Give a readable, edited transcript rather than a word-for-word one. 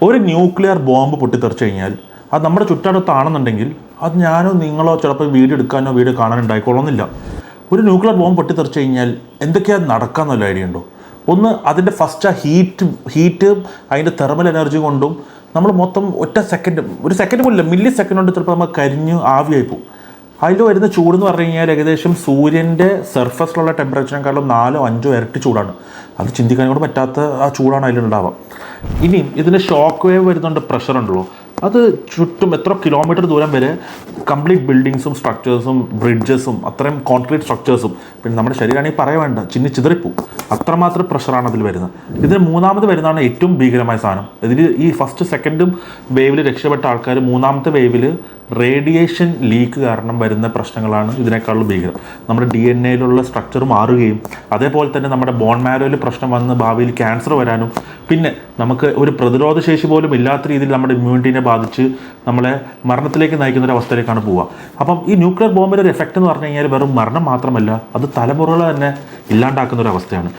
ഒരു nuclear bomb പൊട്ടിത്തെറിച്ച് കഴിഞ്ഞാൽ അത് നമ്മുടെ ചുറ്റടുത്താണെന്നുണ്ടെങ്കിൽ അത് ഞാനോ നിങ്ങളോ ചിലപ്പോൾ വീഡിയോ എടുക്കാനോ വീഡിയോ കാണാനോ ഉണ്ടായിക്കൊള്ളുന്നില്ല. ഒരു ന്യൂക്ലിയർ ബോംബ് പൊട്ടിത്തെറിച്ച് കഴിഞ്ഞാൽ എന്തൊക്കെയാണ് നടക്കാമെന്നുള്ള ഐഡിയ ഉണ്ടോ? ഒന്ന്, അതിൻ്റെ ഫസ്റ്റ് ആ ഹീറ്റ് അതിൻ്റെ തെർമൽ എനർജി കൊണ്ടും നമ്മൾ മൊത്തം ഒരു സെക്കൻഡ് പോലില്ല, മില്ലി സെക്കൻഡ് കൊണ്ട് ചിലപ്പോൾ നമ്മൾ കരിഞ്ഞ് ആവിയായി പോകും. അതിൽ വരുന്ന ചൂടെന്ന് പറഞ്ഞു കഴിഞ്ഞാൽ ഏകദേശം സൂര്യൻ്റെ സർഫസിലുള്ള ടെമ്പറേച്ചറിനെക്കാളും 4-5 ഇരട്ടി ചൂടാണ്. അത് ചിന്തിക്കാൻ കൂടെ പറ്റാത്ത ആ ചൂടാണ് അതിലുണ്ടാവുക. ഇനിയും ഇതിന് ഷോക്ക് വേവ് വരുന്നുണ്ട്, പ്രഷർ ഉണ്ടല്ലോ, അത് ചുറ്റും എത്ര കിലോമീറ്റർ ദൂരം വരെ കംപ്ലീറ്റ് ബിൽഡിങ്സും സ്ട്രക്ചേഴ്സും ബ്രിഡ്ജസും അത്രയും കോൺക്രീറ്റ് സ്ട്രക്ചേഴ്സും, പിന്നെ നമ്മുടെ ശരീരമാണെങ്കിൽ പറയാൻ വേണ്ട, ചിതറിപ്പോവും. അത്രമാത്രം പ്രഷറാണ് അതിൽ വരുന്നത്. ഇതിന് മൂന്നാമത് വരുന്നതാണ് ഏറ്റവും ഭീകരമായ സാധനം. ഇതിൽ ഈ ഫസ്റ്റ് സെക്കൻഡും വേവിൽ രക്ഷപ്പെട്ട ആൾക്കാർ മൂന്നാമത്തെ വേവിൽ റേഡിയേഷൻ ലീക്ക് കാരണം വരുന്ന പ്രശ്നങ്ങളാണ് ഇതിനേക്കാളും ഭീകരം. നമ്മുടെ DNA സ്ട്രക്ചർ മാറുകയും അതേപോലെ തന്നെ നമ്മുടെ ബോൺ മാരോയിൽ പ്രശ്നം വന്ന് ഭാവിയിൽ ക്യാൻസർ വരാനും, പിന്നെ നമുക്ക് ഒരു പ്രതിരോധ ശേഷി പോലും ഇല്ലാത്ത രീതിയിൽ നമ്മുടെ ഇമ്മ്യൂണിറ്റിനെ ബാധിച്ച് നമ്മളെ മരണത്തിലേക്ക് നയിക്കുന്ന ഒരു അവസ്ഥയിലേക്കാണ് പോവുക. അപ്പം ഈ ന്യൂക്ലിയർ ബോംബിൻ്റെ ഒരു എഫക്റ്റ് എന്ന് പറഞ്ഞു കഴിഞ്ഞാൽ വെറും മരണം മാത്രമല്ല, അത് തലമുറകളെ തന്നെ ഇല്ലാണ്ടാക്കുന്ന ഒരു അവസ്ഥയാണ്.